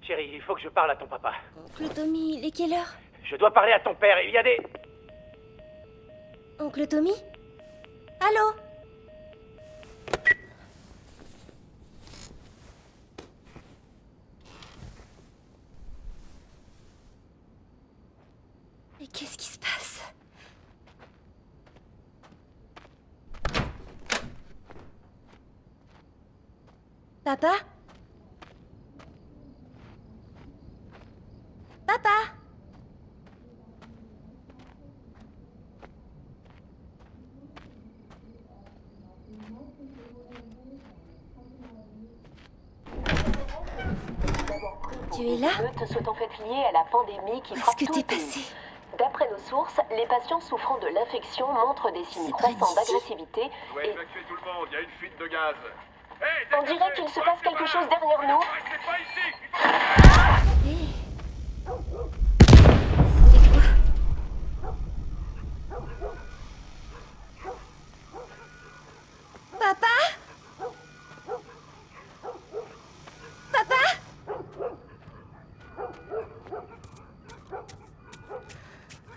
Chérie, il faut que je parle à ton papa. Oncle Tommy, il est quelle heure? Je dois parler à ton père, il y a des... Oncle Tommy? Allô? Mais qu'est-ce qui se passe? Papa? Papa? Tu es là? Les émeutes sont en fait liées à la pandémie qui frappe Qu'est-ce que tout t'es le pays. passé? D'après nos sources, les patients souffrant de l'infection montrent des signes C'est près croissants d'ici? d'agressivité Ouais, et évacuez tout le monde, il y a une fuite de gaz. Hey, on dirait qu'il se passe quelque chose derrière nous. Restez pas ici. Hé! C'était quoi? Papa? Papa?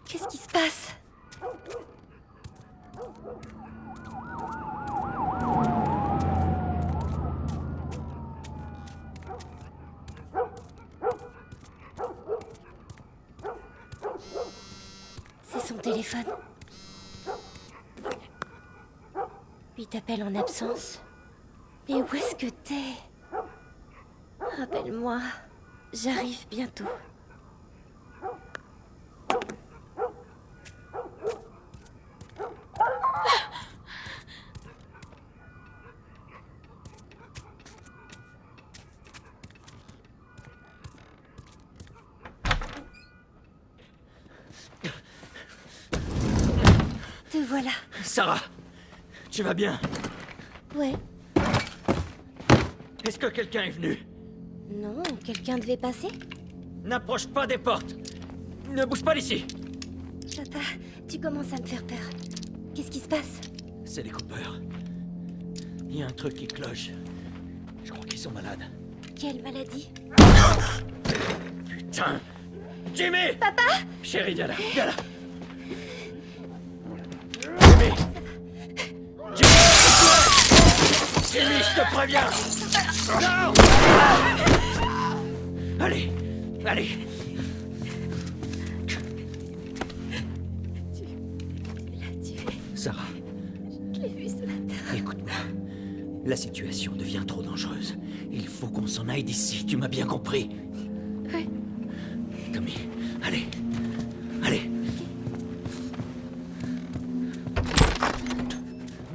Qu'est-ce qui se passe? C'est son téléphone. Il t'appelle en absence. Mais où est-ce que t'es? Rappelle-moi. J'arrive bientôt. Te voilà. Sarah, tu vas bien? Ouais. Est-ce que quelqu'un est venu? Non, quelqu'un devait passer? N'approche pas des portes. Ne bouge pas d'ici. Papa, tu commences à me faire peur. Qu'est-ce qui se passe? C'est les coupeurs. Il y a un truc qui cloche. Je crois qu'ils sont malades. Quelle maladie? Putain! Jimmy! Papa! Chérie, viens là, viens là. Jimmy! Jimmy! Jimmy, je te préviens! Non! Allez, allez. Tu l'as tué. Sarah, Je l'ai vu ce matin. écoute-moi. La situation devient trop dangereuse. Il faut qu'on s'en aille d'ici, tu m'as bien compris. Ouais. Tommy, allez. Allez.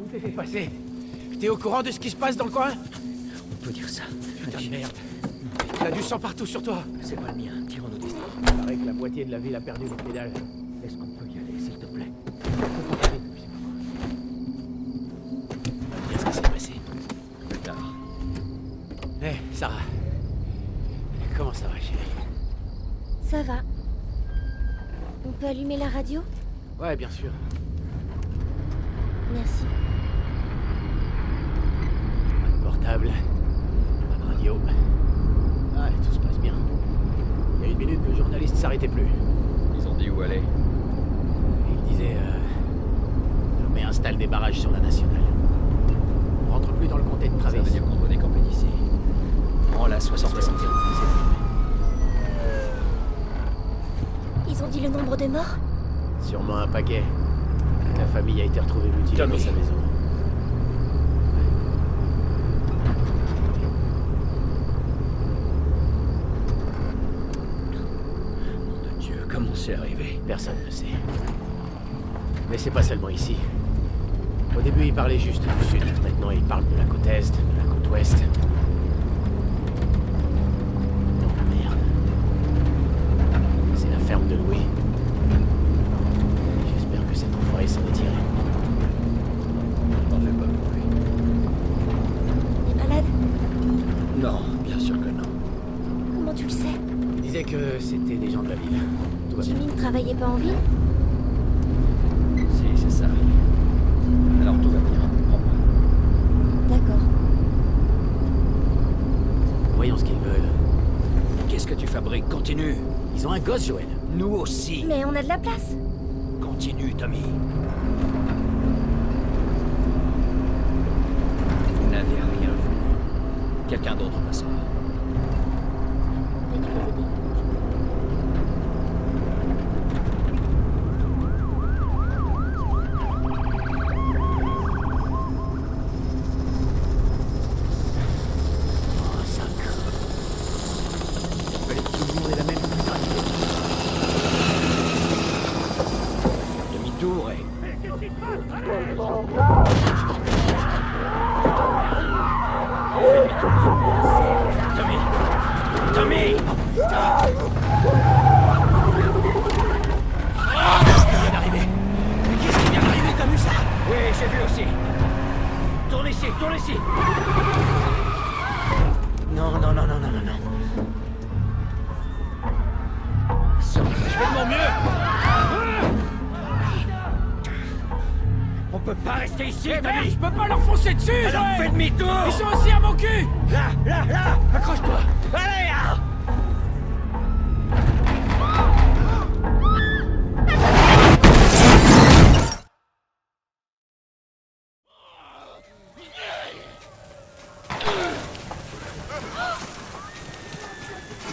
Où t'es fait passer? T'es au courant de ce qui se passe dans le coin? On peut dire ça. Putain de merde. T'as du sang partout sur toi. C'est pas le mien, tirons-nous d'ici. Il paraît que la moitié de la ville a perdu les pédales. Est-ce qu'on peut y aller, s'il te plaît? Qu'est-ce qui s'est passé? Plus tard. Hé, Sarah. Comment ça va, chérie? Ça va. On peut allumer la radio? Ouais, bien sûr. Merci. Pas de portable. Pas de radio. Ah, et tout se passe bien. Il y a une minute, le journaliste s'arrêtait plus. Ils ont dit où aller. Il disait, l'armée installe des barrages sur la nationale. On rentre plus dans le comté de Ça veut Travis. dire qu'on doit décamper d'ici. Prends la 61. Ils ont dit le nombre de morts? Sûrement un paquet. La famille a été retrouvée mutilée dans Tommy. sa maison. Mon Dieu, comment c'est arrivé? Personne ne sait. Mais c'est pas seulement ici. Au début, il parlait juste du sud. Maintenant, il parle de la côte est, de la côte ouest. Oh merde. C'est la ferme de Louis. J'espère que cet enfoiré s'en est tiré. T'en fais pas beaucoup. Il est malade? Non, bien sûr que non. Comment tu le sais? Il disait que c'était des gens de la ville. Tout va bien. Jimmy ne travaillait pas en ville? Si, c'est ça. Alors tout va bien. Prends-moi. D'accord. Voyons ce qu'ils veulent. Qu'est-ce que continue. Ils ont un gosse, Joël. Nous aussi. Mais on a de la place. Continue, Tommy. Vous n'avez rien vu. Quelqu'un d'autre passera. Peux-tu les aider? Oh, ça craint. Il fallait que tout le monde ait la même putain d'idée. Demi-tour et... Tommy! Tommy! Qu'est-ce qui vient d'arriver? Mais qu'est-ce qui vient d'arriver? T'as vu ça? Oui, j'ai vu aussi. Tourne ici, tourne ici. Non, non, non, non, non, non, non. Sors. Je fais de mon mieux! On peut pas rester ici, Eh merde, Tommy. je peux pas leur foncer dessus, Alors Joël. fais demi-tour. Ils sont aussi à mon cul! Là, là, là. Accroche-toi! Allez, ah.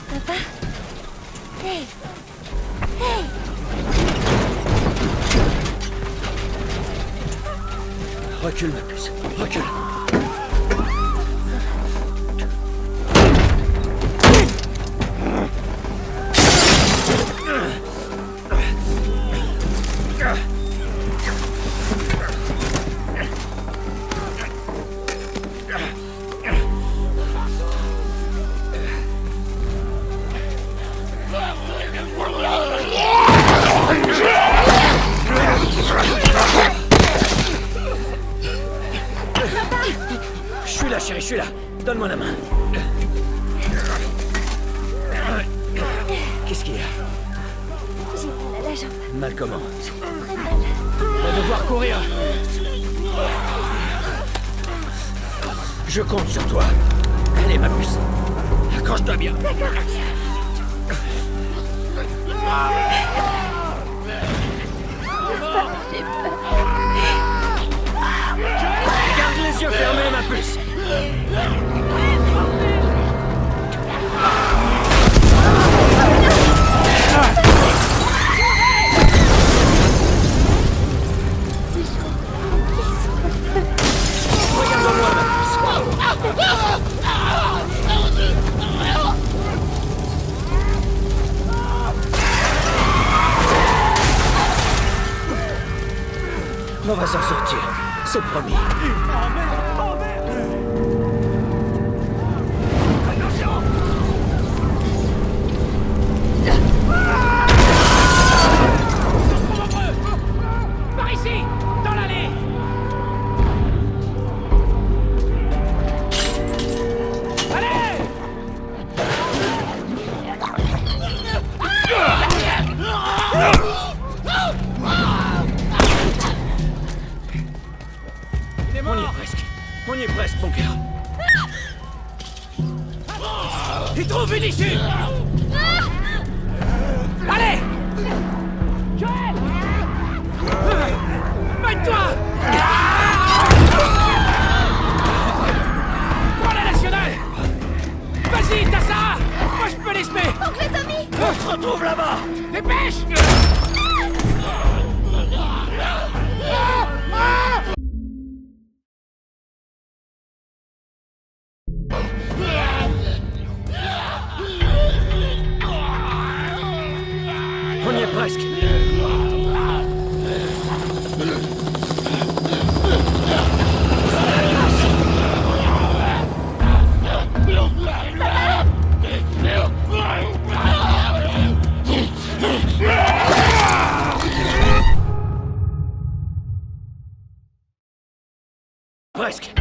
Papa? Hey! Hey! Recule, ma puce. Recule. Je suis là, chérie, je suis là. Donne-moi la main. Qu'est-ce qu'il y a? J'ai mal à la jambe. Mal comment? Très mal. On va devoir courir! Je compte sur toi. Allez, ma puce. Accroche-toi bien. Garde les yeux fermés, ma puce. Regarde-moi, ma puce. On va s'en sortir, c'est promis. Par ici! Dans l'allée! Allez! On y est presque. On y est presque, mon cœur. Il trouve une issue! Allez! Joël! Mets-toi! Prends la nationale! Vas-y, t'as ça! Moi je peux l'espérer! Oncle Tommy! On se retrouve là-bas. Dépêche! On y est presque. Presque.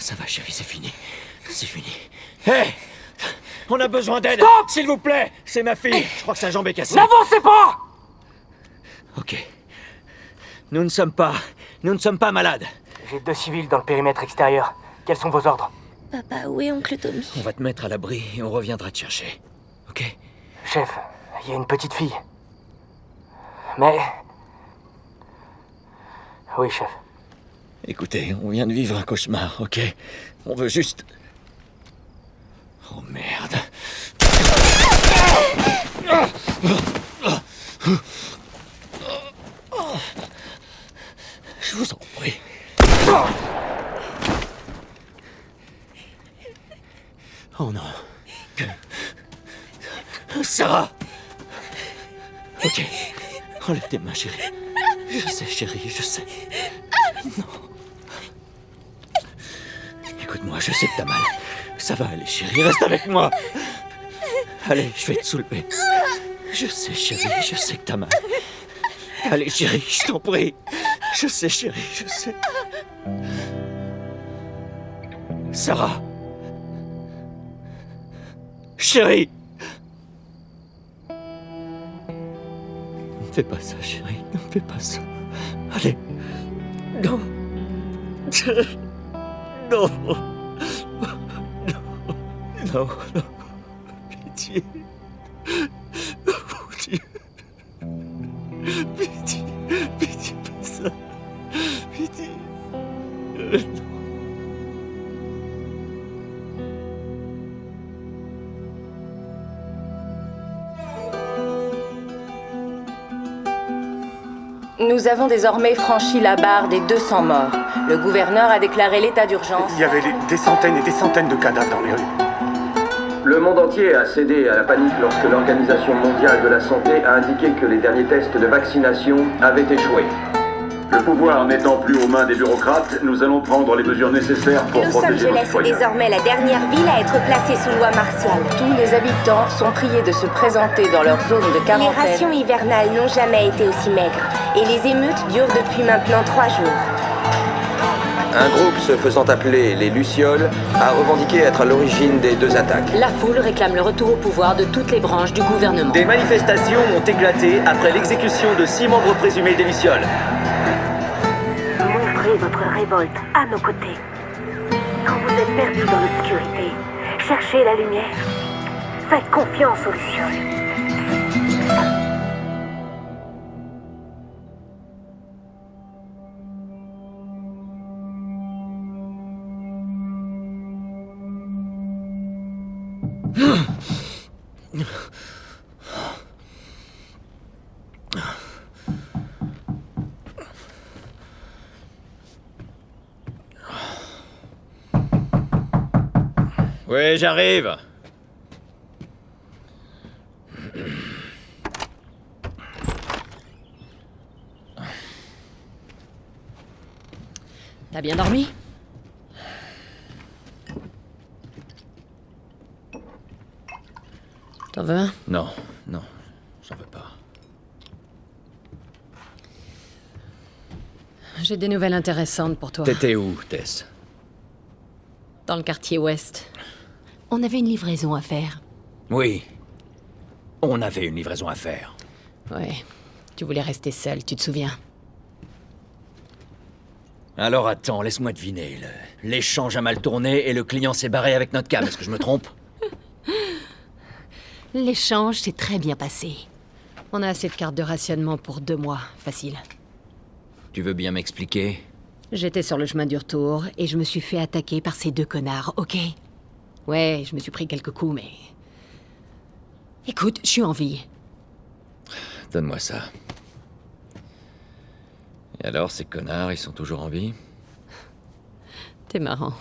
Ça va, chérie, c'est fini. C'est fini. Hé! On a besoin d'aide! Stop! S'il vous plaît! C'est ma fille! Je crois que sa jambe est cassée. N'avancez pas! Ok. Nous ne sommes pas malades. J'ai 2 civils dans le périmètre extérieur. Quels sont vos ordres? Papa, où est oncle Tommy? On va te mettre à l'abri et on reviendra te chercher. Ok? Chef, il y a une petite fille. Mais... Oui, chef. Écoutez, on vient de vivre un cauchemar, ok? On veut juste... Oh merde. Je vous en prie. Oh non. Sarah! Ok. Enlève tes mains, chérie. Je sais, chérie, je sais. Non. Écoute-moi, je sais que t'as mal. Ça va aller, chérie, reste avec moi. Allez, je vais te soulever. Je sais, chérie, je sais que t'as mal. Allez, chérie, je t'en prie. Je sais, chérie, je sais. Sarah. Chérie. Ne fais pas ça, chérie, ne fais pas ça. Allez. Non. Non. Non, non. Pitié. Mon Dieu. Pitié. Pitié, pas ça. Pitié. Non. Nous avons désormais franchi la barre des 200 morts. Le gouverneur a déclaré l'état d'urgence. Il y avait des centaines et des centaines de cadavres dans les rues. Le monde entier a cédé à la panique lorsque l'Organisation mondiale de la santé a indiqué que les derniers tests de vaccination avaient échoué. Le pouvoir n'étant plus aux mains des bureaucrates, nous allons prendre les mesures nécessaires pour protéger nos Los Angeles est citoyens. désormais la dernière ville à être placée sous loi martiale. Tous les habitants sont priés de se présenter dans leur zone de Les quarantaine. rations hivernales n'ont jamais été aussi maigres. Et les émeutes durent depuis maintenant 3 jours. Un groupe se faisant appeler les Lucioles a revendiqué être à l'origine des 2 attaques. La foule réclame le retour au pouvoir de toutes les branches du gouvernement. Des manifestations ont éclaté après l'exécution de 6 membres présumés des Lucioles. Montrez votre révolte à nos côtés. Quand vous êtes perdu dans l'obscurité, cherchez la lumière. Faites confiance aux Lucioles. Oui, j'arrive. T'as bien dormi? T'en veux un? Non, non, j'en veux pas. J'ai des nouvelles intéressantes pour toi. T'étais où, Tess? Dans le quartier ouest. On avait une livraison à faire. Oui. On avait une livraison à faire. Ouais. Tu voulais rester seul, tu te souviens? Alors attends, laisse-moi deviner. L'échange a mal tourné et le client s'est barré avec notre cam. Est-ce que je me trompe? L'échange s'est très bien passé. On a assez de cartes de rationnement pour 2 mois, facile. Tu veux bien m'expliquer? J'étais sur le chemin du retour et je me suis fait attaquer par ces 2 connards, ok? Ouais, je me suis pris quelques coups, mais... Écoute, je suis en vie. Donne-moi ça. Et alors, ces connards, ils sont toujours en vie? T'es marrant.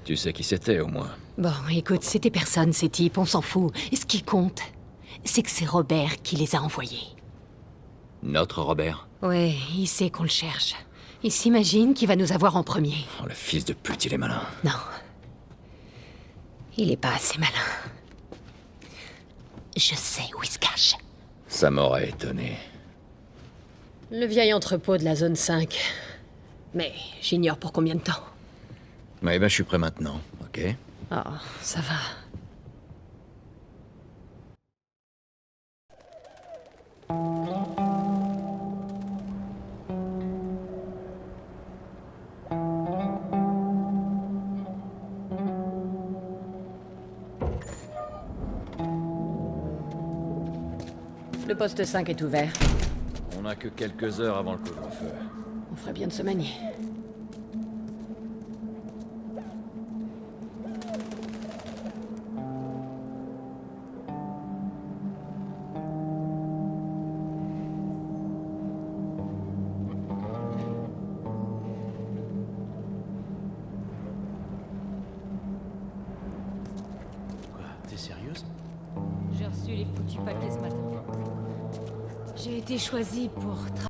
Tu sais qui c'était, au moins. Bon, écoute, c'était personne, ces types, on s'en fout. Et ce qui compte, c'est que c'est Robert qui les a envoyés. Notre Robert? Ouais, il sait qu'on le cherche. Il s'imagine qu'il va nous avoir en premier. Oh, le fils de pute, il est malin. Non. Il est pas assez malin. Je sais où il se cache. Ça m'aurait étonné. Le vieil entrepôt de la zone 5. Mais j'ignore pour combien de temps. Ouais, ben je suis prêt maintenant, ok? Oh, ça va. Le poste 5 est ouvert. On n'a que quelques heures avant le couvre-feu. On ferait bien de se manier. T'es sérieuse? J'ai reçu les foutus papiers ce matin. J'ai été choisie pour